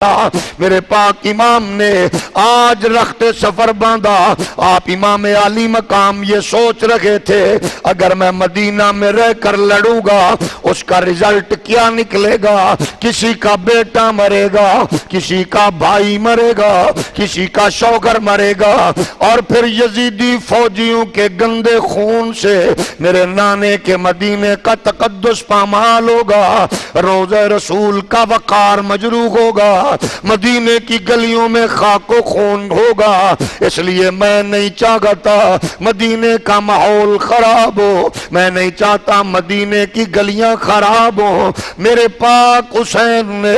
میرے پاک امام نے آج رخت سفر باندھا. آپ امام عالی مقام یہ سوچ رکھے تھے اگر میں مدینہ میں رہ کر لڑوں گا اس کا رزلٹ کیا نکلے گا. کسی کا بیٹا مرے گا, کسی کا بھائی مرے گا, کسی کا شوہر مرے گا, اور پھر یزیدی فوجیوں کے گندے خون سے میرے نانے کے مدینے کا تقدس پامال ہوگا. روضہ رسول کا وقار مجروح ہوگا, مدینے کی گلیوں میں خاک و خون ہوگا. اس لیے میں نہیں چاہتا مدینے کا ماحول خراب ہو, میں نہیں چاہتا مدینے کی گلیاں خراب ہوں. میرے پاک حسین نے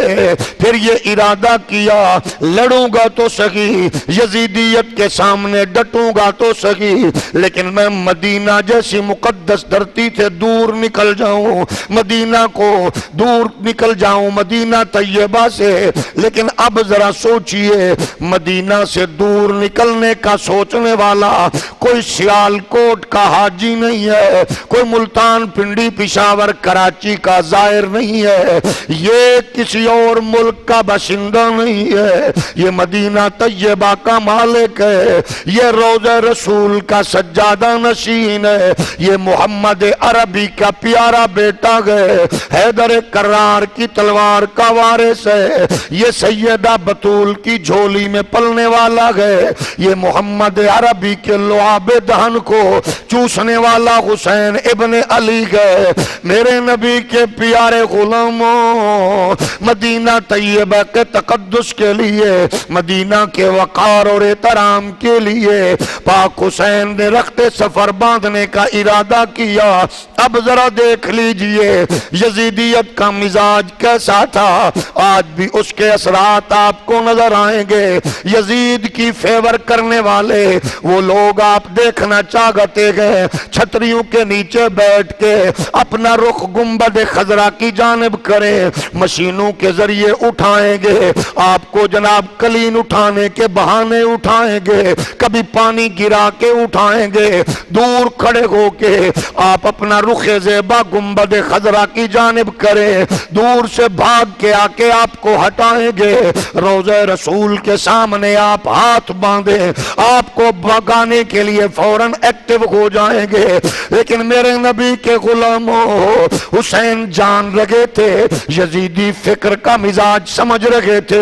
پھر یہ ارادہ کیا لڑوں گا تو صحیح, یزیدیت کے سامنے ڈٹوں گا تو صحیح, لیکن میں مدینہ جیسی مقدس دھرتی سے دور نکل جاؤں, مدینہ کو دور نکل جاؤں, مدینہ طیبہ سے. لیکن اب ذرا سوچئے مدینہ سے دور نکلنے کا سوچنے والا کوئی سیال کوٹ کا حاجی نہیں ہے, کوئی ملتان پنڈی پشاور کراچی کا زائر نہیں ہے, یہ کسی اور ملک کا باشندہ نہیں ہے, یہ مدینہ طیبہ کا مالک ہے, یہ روضہ رسول کا سجادہ نشین ہے, یہ محمد عربی کا پیارا بیٹا ہے, حیدر کرار کی تلوار کا وارث ہے, یہ سیدہ بطول کی جھولی میں پلنے والا ہے, یہ محمد عربی کے لعاب دہن کو چوسنے والا حسین ابن علی ہے. میرے نبی کے پیارے غلاموں, مدینہ طیبہ کے تقدس کے لیے, مدینہ کے وقار اور احترام کے لیے پاک حسین نے رخت سفر باندھنے کا ارادہ کیا. اب ذرا دیکھ لیجئے یزیدیت کا مزاج کیسا تھا, آج بھی اس کے اثرات آپ کو نظر آئیں گے. یزید کی فیور کرنے والے وہ لوگ آپ دیکھنا چاہتے ہیں چھتریوں کے نیچے بیٹھ کے اپنا رخ گنبد خضرا کی جانب کریں, مشینوں کے ذریعے اٹھائیں گے آپ کو جناب, کلین اٹھانے کے بہانے اٹھائیں گے, کبھی پانی گرا کے اٹھائیں گے, دور کھڑے ہو کے آپ اپنا رخ زیبا گنبد خضرا کی جانب کریں, دور سے بھاگ کے آ کے آپ کو ہٹائیں گے, روضہ رسول کے سامنے آپ ہاتھ باندھیں, آپ کو بھگانے کے لیے فوراً ایکٹیو ہو جائیں گے. لیکن میرے نبی کے غلاموں, حسین جان رہے تھے یزیدی فکر کا مزاج سمجھ رہے تھے,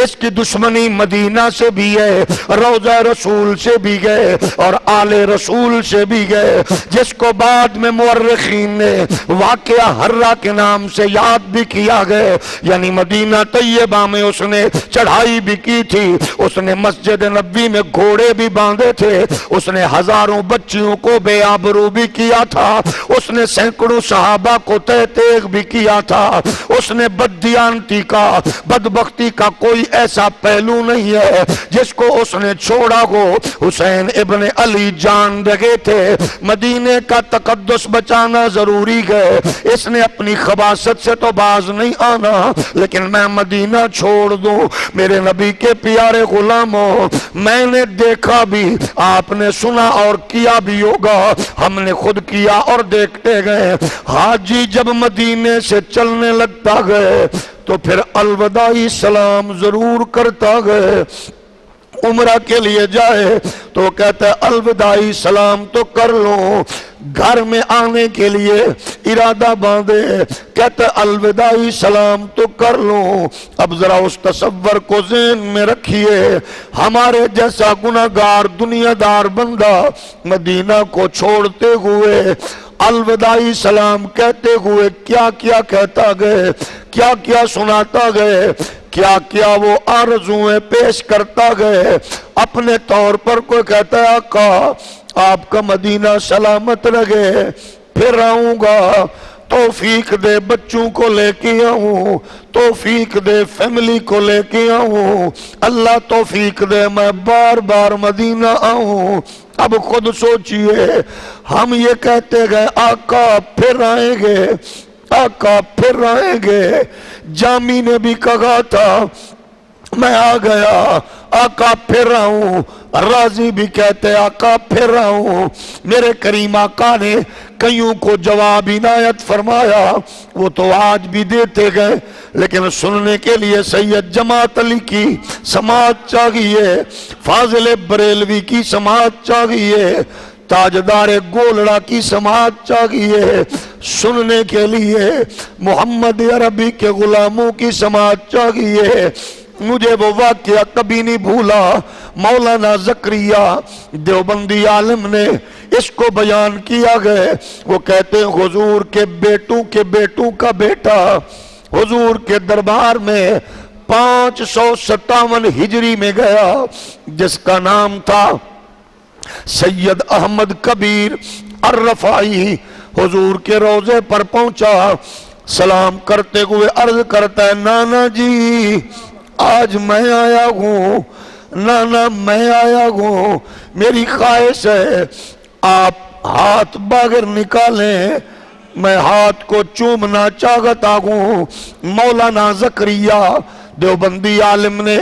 اس کی دشمنی مدینہ سے بھی ہے, روضہ رسول سے بھی گئے اور آل رسول سے بھی گئے, جس کو بعد میں مورخین نے واقعہ حرہ کے نام سے یاد بھی کیا گئے. یعنی مدینہ طیبہ میں اس نے چڑھائی بھی کی تھی, اس نے مسجد نبی میں گھوڑے بھی باندھے تھے, اس نے ہزاروں بچیوں کو بے آبرو بھی کیا تھا, اس نے سینکڑوں صحابہ کو تیغ بھی کیا تھا, اس نے بددیانتی کا, بدبختی کا کوئی ایسا پہلو نہیں ہے جس کو اس نے چھوڑا ہو. حسین ابن علی جان رہے تھے مدینے کا تقدس بچانا ضروری ہے, اس نے اپنی خباثت سے تو باز نہیں آنا, لیکن میں مدینہ چھوڑ دوں. میرے نبی کے پیارے غلاموں, میں نے دیکھا بھی, آپ نے سنا اور کیا بھی ہوگا, ہم نے خود کیا اور دیکھتے گئے, حاجی جب مدینے سے چلنے لگتا گئے تو پھر الوداعی سلام ضرور کرتا گئے. عمرہ کے لیے جائے تو کہتا ہے الوداعی سلام تو کر لو, گھر میں آنے کے لیے ارادہ باندھے کہتا ہے الوداعی سلام تو کر لو. اب ذرا اس تصور کو ذہن میں رکھیے, ہمارے جیسا گناہگار دنیا دار بندہ مدینہ کو چھوڑتے ہوئے الوداعی سلام کہتے ہوئے کیا کیا کہتا گئے, کیا کیا سناتا گئے, کیا کیا وہ آرزویں پیش کرتا گئے. اپنے طور پر کوئی کہتا ہے آقا آپ کا مدینہ سلامت رہے, پھر آؤں گا, توفیق دے بچوں کو لے کے آؤں, توفیق دے فیملی کو لے کے آؤں, اللہ توفیق دے میں بار بار مدینہ آؤں. اب خود سوچئے, ہم یہ کہتے گئے آقا پھر آئیں گے, آقا پھر آئیں گے. جامی نے بھی کہا تھا میں آ گیا آقا پھر رہا ہوں، راضی بھی کہتے آقا پھر رہا ہوں۔ میرے کریم آقا نے کئیوں کو جواب عنایت فرمایا، وہ تو آج بھی دیتے گئے، لیکن سننے کے لیے سید جماعت علی کی سماعت چاہیے، فاضل بریلوی کی سماعت چاہیے، تاجدار گولڑا کی سماعت چاہیے، سننے کے لیے محمد عربی کے غلاموں کی سماعت چاہیے۔ مجھے وہ واقعہ کبھی نہیں بھولا، مولانا زکریا دیوبندی عالم نے اس کو بیان کیا گئے۔ وہ کہتے ہیں حضور کے بیٹوں کا بیٹا حضور کے دربار میں 557 ہجری میں گیا، جس کا نام تھا سید احمد کبیر الرفاعی۔ حضور کے روضے پر پہنچا، سلام کرتے ہوئے عرض کرتا ہے نانا جی آج میں آیا ہوں، نانا میں آیا ہوں، میری خواہش ہے آپ ہاتھ باہر نکالیں، میں ہاتھ کو چومنا چاہتا ہوں۔ مولانا زکریا دیوبندی عالم نے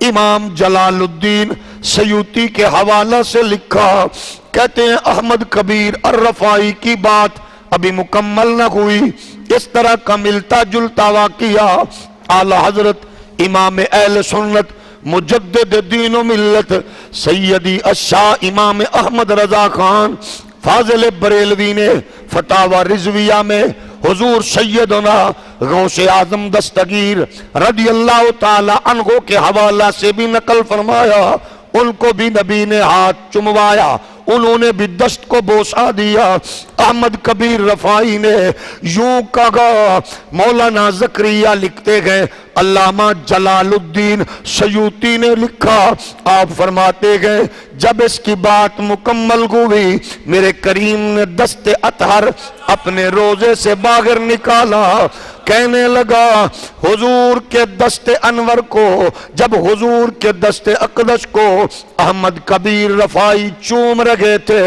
امام جلال الدین سیوطی کے حوالہ سے لکھا، کہتے ہیں احمد کبیر الرفاعی کی بات ابھی مکمل نہ ہوئی، اس طرح کا ملتا جلتا واقعہ اعلی حضرت امام اہل سنت مجدد دین و ملت سیدی الشاہ امام احمد رضا خان فاضل بریلوی نے فتاوی رضویہ میں حضور سیدنا غوث اعظم دستگیر رضی اللہ تعالی عنہ کے حوالہ سے بھی نقل فرمایا، ان کو بھی نبی نے ہاتھ چموایا، انہوں نے بھی دست کو بوسا دیا۔ احمد کبیر رفاعی نے یوں کہا، مولانا زکریا لکھتے گئے، علامہ جلال الدین سیوطی نے لکھا، آپ فرماتے گئے جب اس کی بات مکمل ہوئی میرے کریم نے دست اطہر اپنے روزے سے باہر نکالا، کہنے لگا حضور کے دست انور کو، جب حضور کے دست اقدس کو احمد کبیر رفاعی چوم رہے تھے،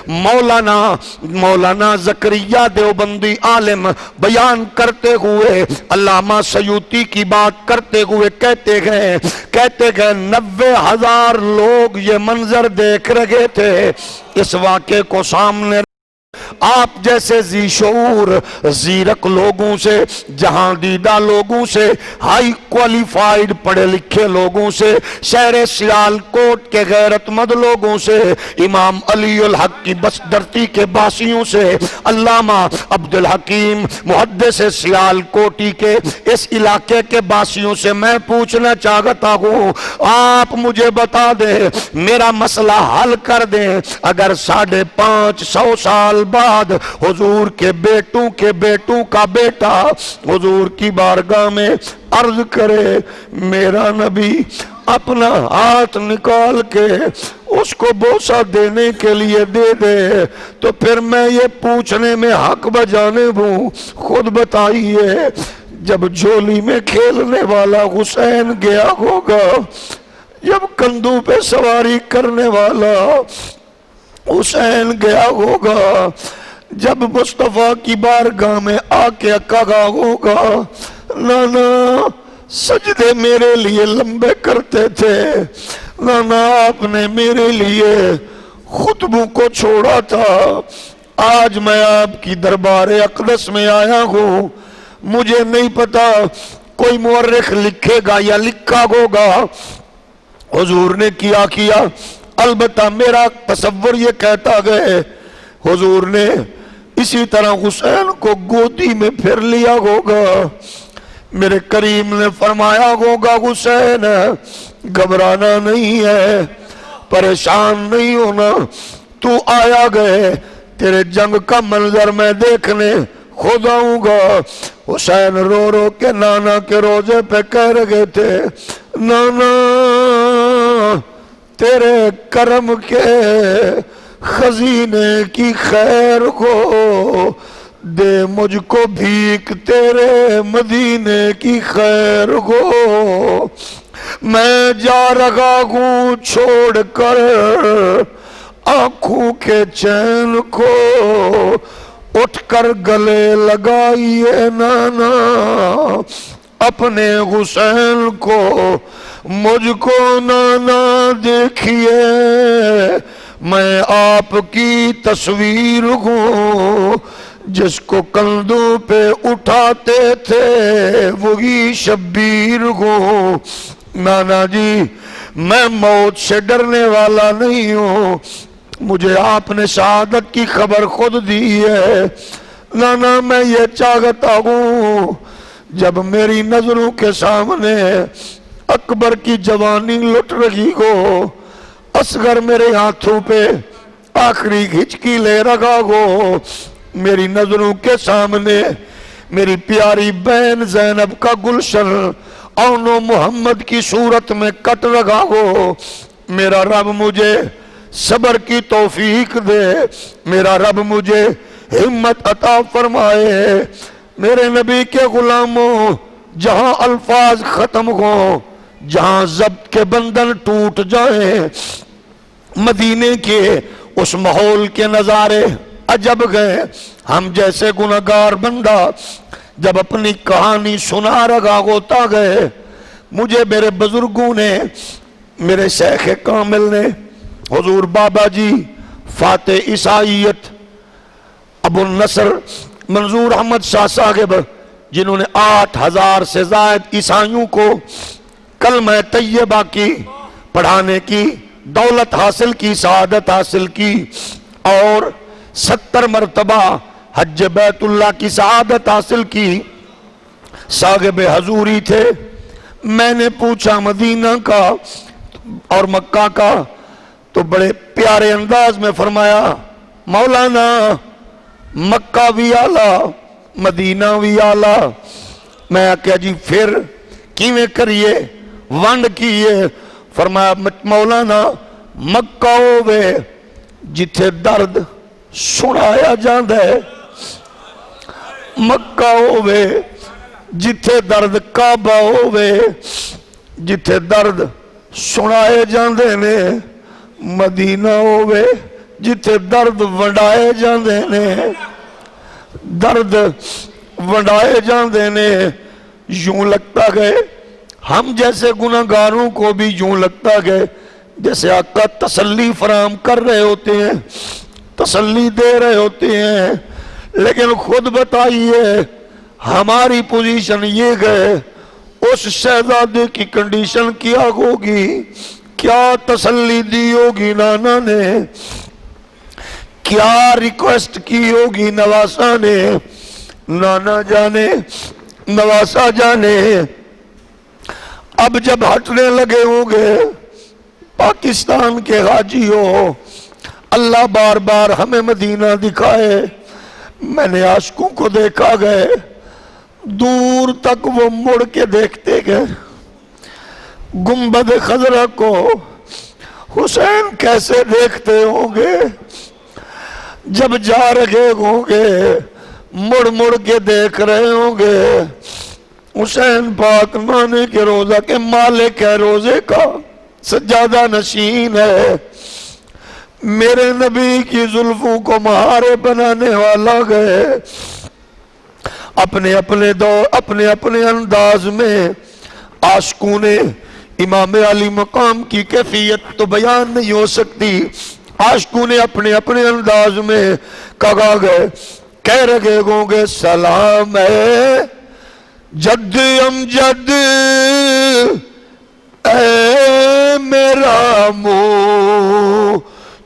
مولانا زکریا دیوبندی عالم بیان کرتے ہوئے علامہ سیوطی کی بات کرتے ہوئے کہتے گئے 90,000 لوگ یہ منظر دیکھ رہے تھے۔ اس واقعے کو سامنے آپ جیسے ذی شعور زیرک لوگوں سے، جہاں دیدہ لوگوں سے، ہائی کوالیفائیڈ پڑھے لکھے لوگوں سے، شہر سیالکوٹ کے غیرت مند لوگوں سے، امام علی الحق کی بسدرتی کے باسیوں سے، علامہ عبدالحکیم محدث سیالکوٹی کے اس علاقے کے باسیوں سے میں پوچھنا چاہتا ہوں، آپ مجھے بتا دیں، میرا مسئلہ حل کر دیں، اگر 550 سال بعد حضور کے بیٹوں کا بیٹا حضور کی بارگاہ میں عرض کرے میرا نبی اپنا ہاتھ نکال کے اس کو بوسہ دینے کے لیے دے دے، تو پھر میں یہ پوچھنے میں حق بجانب ہوں، خود بتائیے جب جھولی میں کھیلنے والا حسین گیا ہوگا، جب کندھوں پہ سواری کرنے والا حسین گیا ہوگا، جب مصطفیٰ کی بارگاہ میں آ کے کہا ہوگا نانا سجدے میرے لیے لمبے کرتے تھے، نانا آپ نے میرے لیے خطبوں کو چھوڑا تھا، آج میں آپ کی دربار اقدس میں آیا ہوں، مجھے نہیں پتا کوئی مورخ لکھے گا یا لکھا ہوگا حضور نے کیا البتہ میرا تصور یہ کہتا گئے حضور نے اسی طرح حسین کو گودی میں پھر لیا ہوگا، میرے کریم نے فرمایا ہوگا حسین گھبرانا نہیں ہے، پریشان نہیں ہونا، تو آیا گئے تیرے جنگ کا منظر میں دیکھنے خود آؤں گا۔ حسین رو رو کے نانا کے روزے پہ کہہ رہے تھے نانا تیرے کرم کے خزینے کی خیر کو دے مجھ کو بھیک تیرے مدینے کی خیر کو، میں جا رہا ہوں چھوڑ کر آنکھوں کے چین کو، اٹھ کر گلے لگائیے نانا اپنے حسین کو مجھ کو نہ دیکھیے، میں آپ کی تصویر ہوں، جس کو کندھوں پہ اٹھاتے تھے وہی شبیر ہوں۔ نانا جی میں موت سے ڈرنے والا نہیں ہوں، مجھے آپ نے شہادت کی خبر خود دی ہے۔ نانا میں یہ چاہتا ہوں جب میری نظروں کے سامنے اکبر کی جوانی لٹ رہی ہو، اصغر میرے ہاتھوں پہ آخری ہچکی لے رہا ہو، میری نظروں کے سامنے میری پیاری بہن زینب کا گلشن اون و محمد کی صورت میں کٹ رہا ہو، میرا رب مجھے صبر کی توفیق دے، میرا رب مجھے ہمت عطا فرمائے۔ میرے نبی کے غلاموں، جہاں الفاظ ختم ہوں، جہاں ضبط کے بندن ٹوٹ جائیں، مدینے کے اس ماحول کے نظارے عجب گئے۔ ہم جیسے گناہگار بندہ جب اپنی کہانی سنا رہا ہوتا گئے، مجھے میرے بزرگوں نے، میرے شیخ کامل نے، حضور بابا جی فاتح عیسائیت ابو النصر منظور احمد شاہ صاحب، جنہوں نے 8000 سے زائد عیسائیوں کو کلمہ طیبہ کی پڑھانے کی دولت حاصل کی، سعادت حاصل کی، اور 70 مرتبہ حج بیت اللہ کی سعادت حاصل کی، صاحب حضوری تھے۔ میں نے پوچھا مدینہ کا اور مکہ کا، تو بڑے پیارے انداز میں فرمایا مولانا مکہ بھی آلہ مدینہ بھی آلہ۔ میں کہا جی پھر کیویں کریے ونڈ کیے؟ فرمایا مولانا مکہ ہووے جتھے درد سنایا جاندہ ہے، مکہ ہووے جتھے درد کعبہ ہووے جتھے درد سنائے جاندے نے، مدینہ ہووے جتھے درد ونڈائے جاندے نے، درد ونڈائے جاندے نے۔ یوں لگتا گئے ہم جیسے گناہگاروں کو بھی یوں لگتا گئے جیسے آقا تسلی فراہم کر رہے ہوتے ہیں، تسلی دے رہے ہوتے ہیں، لیکن خود بتائیے ہماری پوزیشن یہ گئے، اس شہزادے کی کنڈیشن کیا ہوگی، کیا تسلی دی ہوگی نانا نے، کیا ریکویسٹ کی ہوگی نواسا نے، نانا جانے نواسا جانے۔ اب جب ہٹنے لگے ہوں گے پاکستان کے حاجی ہو، اللہ بار بار ہمیں مدینہ دکھائے، میں نے عاشقوں کو دیکھا گئے، دور تک وہ مڑ کے دیکھتے گئے گنبد خضرا کو، حسین کیسے دیکھتے ہوں گے جب جا رہے ہوں گے، مڑ مڑ کے دیکھ رہے ہوں گے حسین پاک نانے کے روزہ کے مالک ہے، روزے کا سجادہ نشین ہے، میرے نبی کی زلفوں کو مہارے بنانے والا گئے، اپنے اپنے دور اپنے اپنے انداز میں عاشقوں نے امام علی مقام کی کیفیت تو بیان نہیں ہو سکتی، عاشقوں نے اپنے اپنے انداز میں کہا گئے، کہہ رہے ہوں گے سلام ہے جد امجد اے میرا منہ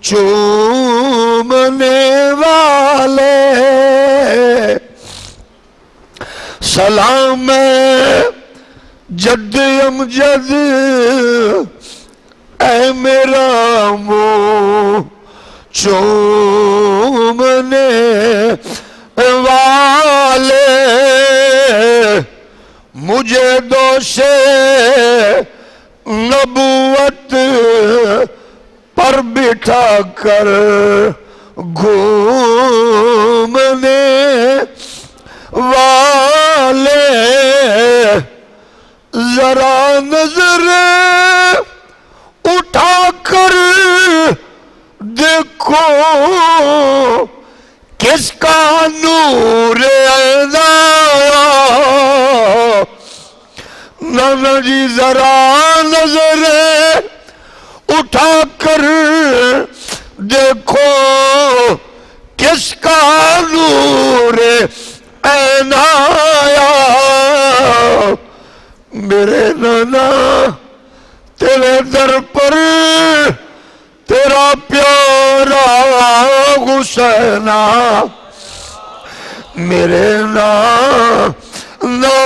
چومنے والے، سلام ہے جد امجد اے میرا منہ چومنے والے، مجھے دوش نبوت پر بٹھا کر گھومنے والے، ذرا نظر اٹھا کر دیکھو کس کا نور عینا، نانا جی ذرا نظر اٹھا کر دیکھو کس کا نور عین آیا، میرے نانا تیرے در پر تیرا پیارا حسین، میرے نانا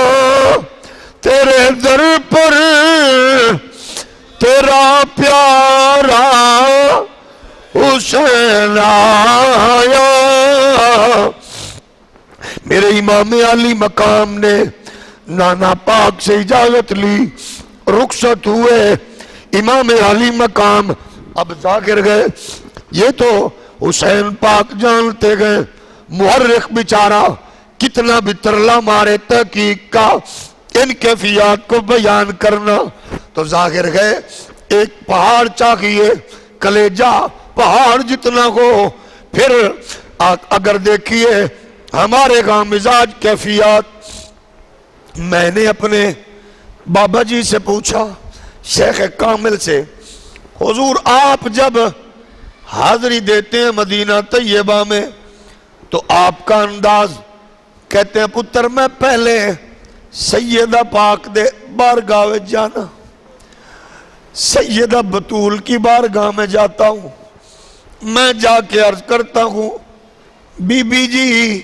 تیرے در پر تیرا پیارا حسین آیا۔ میرے امام علی مقام نے نانا پاک سے اجازت لی، رخصت ہوئے امام علی مقام اب ذاکر گئے۔ یہ تو حسین پاک جانتے گئے، محرخ بیچارہ کتنا بھی ترلا مارے تحقیق کا ان کیفیات کو بیان کرنا، تو ظاہر گئے ایک پہاڑ چاہیے، کلیجہ پہاڑ جتنا ہو۔ پھر اگر دیکھیے ہمارے گاں مزاج کیفیات، میں نے اپنے بابا جی سے پوچھا، شیخ کامل سے، حضور آپ جب حاضری دیتے ہیں مدینہ طیبہ میں تو آپ کا انداز، کہتے ہیں پتر میں پہلے سیدہ پاک دے بارگاہ میں جانا، سیدہ بطول کی بارگاہ میں جاتا ہوں، میں جا کے عرض کرتا ہوں بی بی جی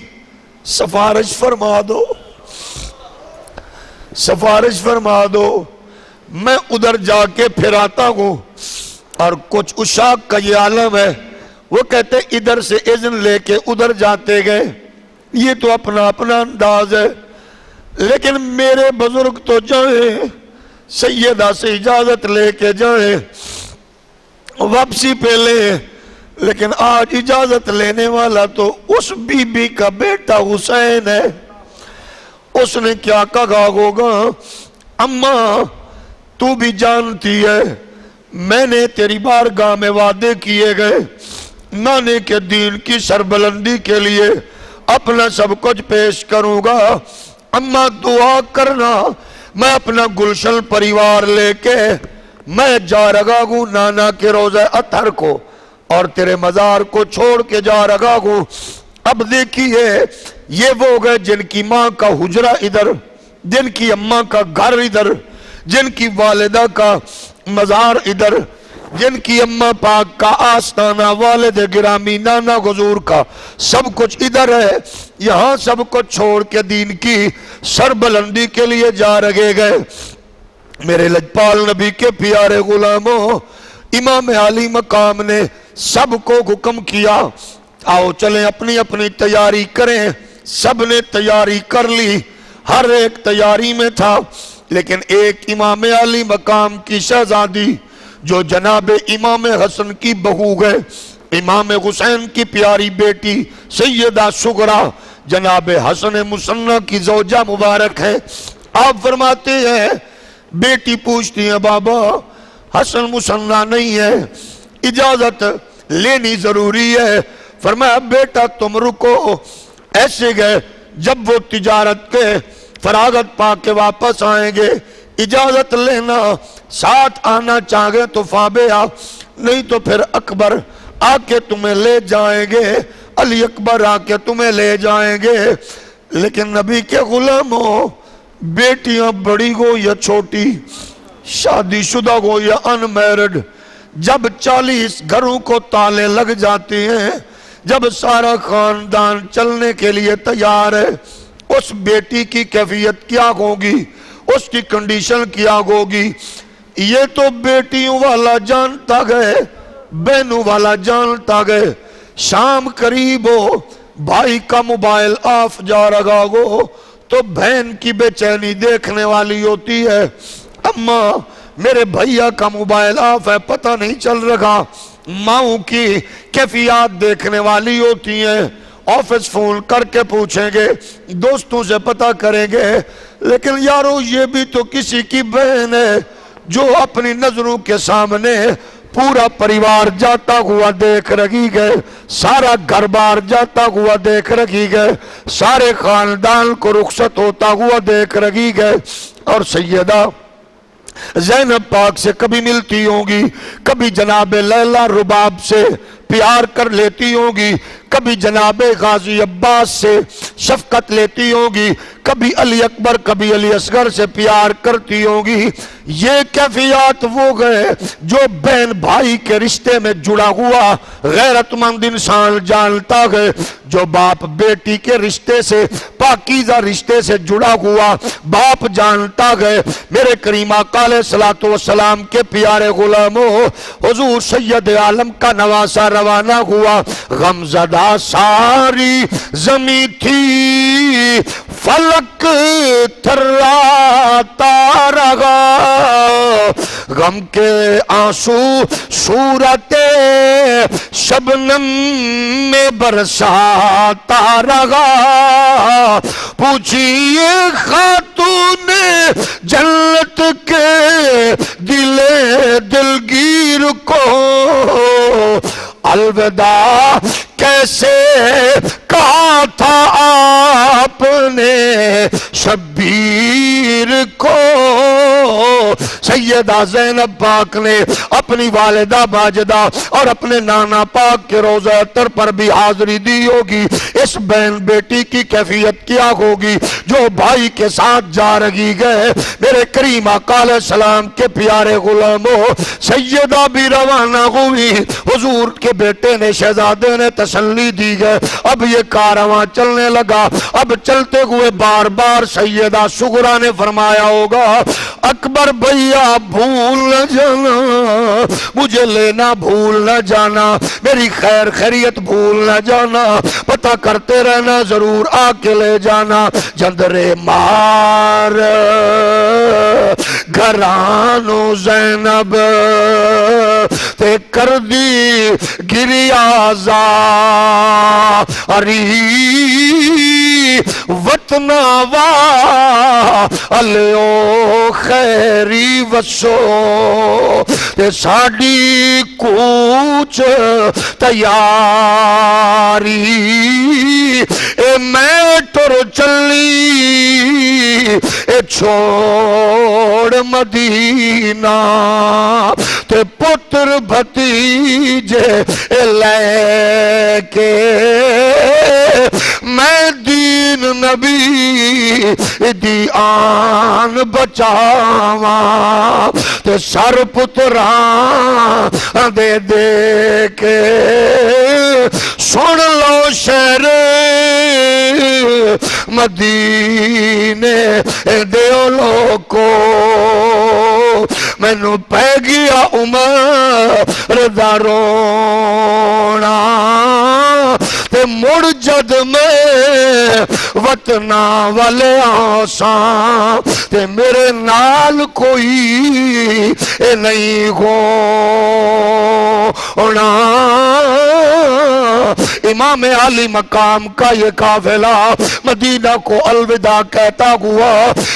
سفارش فرما دو، سفارش فرما دو۔ میں ادھر جا کے پھر آتا ہوں، اور کچھ اشاق کا یہ عالم ہے، وہ کہتے ادھر سے اذن لے کے ادھر جاتے گئے، یہ تو اپنا اپنا انداز ہے۔ لیکن میرے بزرگ تو جائیں سیدہ سے اجازت لے کے جائیں، واپسی پہ لیں، لیکن آج اجازت لینے والا تو اس بی بی کا بیٹا حسین ہے۔ اس نے کیا کہا ہوگا، اماں تو بھی جانتی ہے میں نے تیری بارگاہ میں وعدے کیے گئے، نانے کے دین کی سربلندی کے لیے اپنا سب کچھ پیش کروں گا، اماں دعا کرنا میں اپنا گلشن پریوار لے کے میں جا رہا ہوں نانا کے روزہ اطہر کو، اور تیرے مزار کو چھوڑ کے جا رہا ہوں۔ اب دیکھیے یہ وہ گئے جن کی ماں کا حجرہ ادھر، جن کی اماں کا گھر ادھر، جن کی والدہ کا مزار ادھر، جن کی اماں پاک کا آستانہ، والد گرامی نانا حضور کا سب کچھ ادھر ہے، یہاں سب کچھ چھوڑ کے دین کی سربلندی کے لیے جا رہے گئے۔ میرے لجپال نبی کے پیارے غلاموں، امام علی مقام نے سب کو حکم کیا آؤ چلیں اپنی اپنی تیاری کریں۔ سب نے تیاری کر لی، ہر ایک تیاری میں تھا، لیکن ایک امام علی مقام کی شہزادی جو جناب امام حسن کی بہو گئے، امام حسین کی پیاری بیٹی سیدہ سغرا جناب حسن مصنع کی زوجہ مبارک ہے۔ آپ فرماتے ہیں بیٹی پوچھتی ہیں بابا حسن مصنع نہیں ہے، اجازت لینی ضروری ہے۔ فرمایا بیٹا تم رکو، ایسے گئے جب وہ تجارت کے فراغت پا کے واپس آئیں گے اجازت لینا، ساتھ آنا چاہے تو فابے آ، نہیں تو پھر اکبر آ کے تمہیں لے جائیں گے، علی اکبر آ کے تمہیں لے جائیں گے۔ لیکن نبی کے غلاموں، بیٹیاں بڑی ہو یا چھوٹی، شادی شدہ ہو یا ان میرڈ، جب 40 گھروں کو تالے لگ جاتے ہیں، جب سارا خاندان چلنے کے لیے تیار ہے، اس بیٹی کی کیفیت کیا ہوگی، اس کی کنڈیشن کیا ہوگی، یہ تو بیٹیوں والا جانتا گئے، بہنوں والا جانتا گئے۔ شام قریب ہو، بھائی کا موبائل آف جا رہا ہو تو بہن کی بے چینی دیکھنے والی ہوتی ہے، اماں میرے بھائیا کا موبائل آف ہے پتہ نہیں چل رہا، ماؤں کی کیفیات دیکھنے والی ہوتی ہیں، آفس فون کر کے پوچھیں گے، دوستوں سے پتہ کریں گے، لیکن یارو یہ بھی تو کسی کی بہن ہے جو اپنی نظروں کے سامنے پورا پریوار جاتا ہوا دیکھ رہی ہے، سارا گھر بار جاتا ہوا دیکھ رہی ہے، سارے خاندان کو رخصت ہوتا ہوا دیکھ رہی ہے، اور سیدہ زینب پاک سے کبھی ملتی ہوں گی، کبھی جناب لیلا رباب سے پیار کر لیتی ہوں گی، کبھی جناب غازی عباس سے شفقت لیتی ہوں گی، کبھی علی اکبر کبھی علی اصغر سے پیار کرتی ہوں گی۔ یہ کیفیات وہ گئے جو بہن بھائی کے رشتے میں جڑا ہوا غیرت مند انسان جانتا ہے، جو باپ بیٹی کے رشتے سے پاکیزہ رشتے سے جڑا ہوا باپ جانتا ہے۔ میرے کریم آقا علیہ الصلوۃ والسلام کے پیارے غلاموں، حضور سید عالم کا نواسہ روانہ ہوا، غمزدہ ساری زمین تھی، فلک تھراتا رہا، غم کے آنسو صورت شبنم میں برساتا رہا، پوچھئے خاتون جنت کے دلگیر کو، الوداع کیسے کہا تھا آپ نے شبیر کو۔ سیدہ زینب پاک نے اپنی والدہ ماجدہ اور اپنے نانا پاک کے روضہ اطہر پر بھی حاضری دی ہوگی۔ اس بہن بیٹی کی کیفیت کیا ہوگی جو بھائی کے ساتھ جا رہی گئے۔ میرے کریم آقا علیہ السلام کے پیارے غلاموں، سیدہ بھی روانہ ہوئی، حضور کے بیٹے نے شہزادے نے تسلی دی گئے، اب یہ کارواں چلنے لگا۔ اب چلتے ہوئے بار بار سیدہ صغرا نے فرمایا ہوگا، اکبر بھیا بھول نہ جانا، مجھے لینا بھول نہ جانا، میری خیر خیریت بھول نہ جانا، پتہ کرتے رہنا، ضرور آ کے لے جانا۔ جندرے مار گھرانو زینب تے کر دی گریازاری، وطناوا الیو خیری وسو، تے ساڑی کوچ تیاری، اے میں ٹر چلی اے چھوڑ مدینہ، تے پتر بھتیجے لے کے میں دین نبی دی آن بچاواں، تے سر پتراں دے دے کے سن لو شہر مدینے دیو لوکو، مینوں پہ گیا عمر دا رونا، تے مڑ جد میں وطنا والے آساں، تے میرے نال کوئی نہیں ہونا۔ امام عالی مقام کا یہ قافلہ مدینہ کو الوداع کہتا ہوا،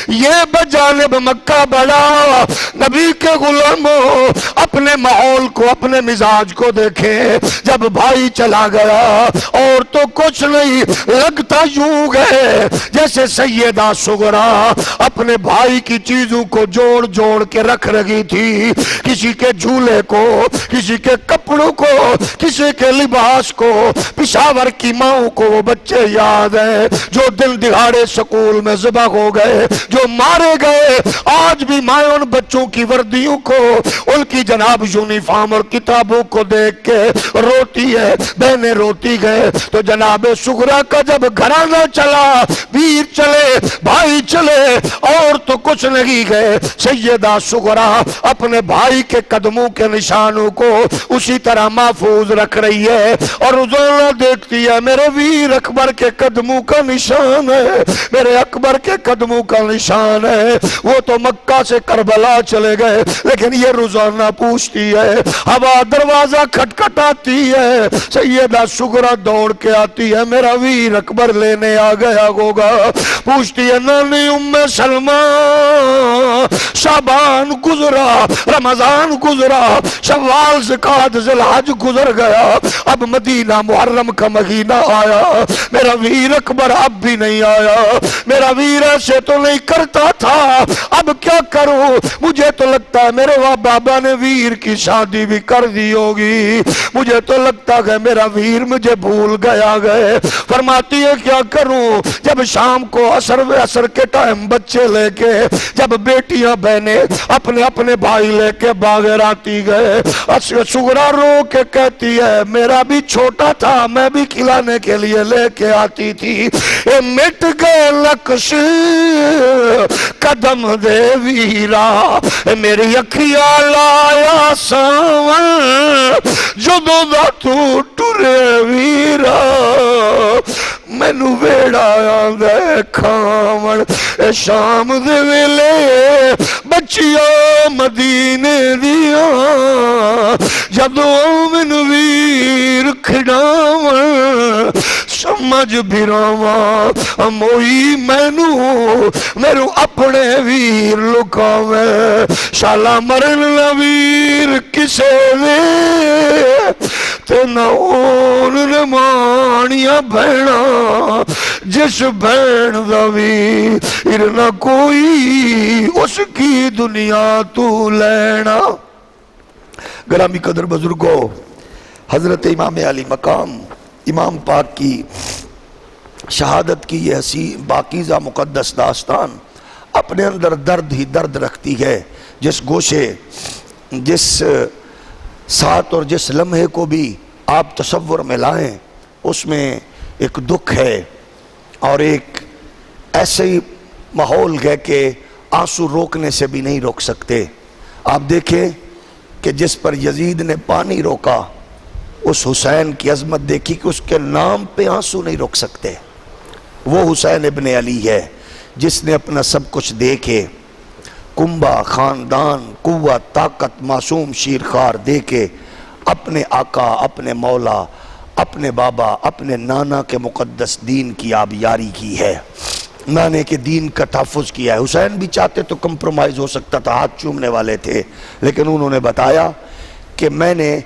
یہ بجانب مکہ بڑا۔ نبی کے غلاموں، اپنے ماحول کو، اپنے مزاج کو دیکھیں، جب بھائی چلا گیا اور تو کچھ نہیں، لگتا یوں گئے جیسے سیدہ صغرا اپنے بھائی کی چیزوں کو جوڑ جوڑ کے رکھ رہی تھی، کسی کے جھولے کو، کسی کے کپڑوں کو، کسی کے لباس کو، پشاور کی ماں کو وہ بچے یاد ہیں جو دن دہاڑے سکول میں ذبح ہو گئے، جو مارے گئے۔ آج بھی ماں ان بچوں کی وردیوں کو، ان کی جناب یونیفارم اور کتابوں کو دیکھ کے روتی ہے، بہنیں روتی گئے۔ تو جناب صغرا کا جب گھرانہ چلا، ویر چلے، بھائی چلے، اور تو کچھ نہیں گئے، سیدہ صغرا اپنے بھائی کے قدموں کے نشانوں کو اسی طرح محفوظ رکھ رہی ہے، اور روزانہ دیکھتی ہے میرے ویر اکبر کے قدموں کا نشان ہے، میرے اکبر کے قدموں کا نشان ہے۔ وہ تو مکہ سے کربلا چلے گئے، لیکن یہ روزانہ پوچھتی ہے، ہوا دروازہ کھٹکھٹاتی ہے، سیدہ صغرا دوڑ کے آتی ہے، میرا ویر اکبر لینے آ گیا ہوگا۔ پوچھتی ہے، نانی ام سلمہ، شعبان گزرا، رمضان گزرا، شوال ذوالقعدہ ذوالحج گزر گیا، اب اب مدینہ محرم کا مہینہ آیا، میرا ویر اکبر اب بھی نہیں آیا، میرا ویر ایسے تو نہیں کرتا تھا، اب کیا کروں؟ مجھے تو لگتا ہے میرے بابا نے ویر کی شادی بھی کر دی ہوگی، مجھے تو لگتا ہے میرا ویر مجھے بھول گیا گئے۔ فرماتی ہے کیا کروں؟ جب شام کو عصر کے ٹائم بچے لے کے، جب بیٹیاں بہنیں اپنے اپنے بھائی لے کے باغر آتی گئے، سغرا رو کے کہتی ہے میرا بھی چھوٹا تھا، میں بھی کھلانے کے لیے لے کے آتی تھی، اے مٹ گئے نقش قدم دے ویرا، میری اکھیاں لایا ساون جدوں دا تو ٹرے ویرا، مینو ویڑا آندے کھاون شام دے ویلے بچیاں مدینے دیاں، جدوں مینو ویر کھڑاون سمجھ بھراواں موئی میرو اپنے ویر لکاویں، شالا مرن نہ ویر کسے دے تے نہ اون نمانیاں بہنا، جس بہن دا ویر نہ کوئی اس کی دنیا تو لینا۔ گرامی قدر بزرگوں، حضرت امام علی مقام امام پاک کی شہادت کی یہ حسین پاکیزہ مقدس داستان اپنے اندر درد ہی درد رکھتی ہے۔ جس گوشے، جس ساتھ اور جس لمحے کو بھی آپ تصور میں لائیں، اس میں ایک دکھ ہے اور ایک ایسے ہی ماحول ہے کہ آنسو روکنے سے بھی نہیں روک سکتے۔ آپ دیکھیں کہ جس پر یزید نے پانی روکا، اس حسین کی عظمت دیکھی کہ اس کے نام پہ آنسو نہیں روک سکتے۔ وہ حسین ابن علی ہے جس نے اپنا سب کچھ دے کے، کنبہ، خاندان، قوت، طاقت، معصوم شیرخوار دے کے اپنے آقا، اپنے مولا، اپنے بابا، اپنے نانا کے مقدس دین کی آبیاری کی ہے، نانے کے دین کا تحفظ کیا ہے۔ حسین بھی چاہتے تو کمپرومائز ہو سکتا تھا، ہاتھ چومنے والے تھے، لیکن انہوں نے بتایا کہ میں نے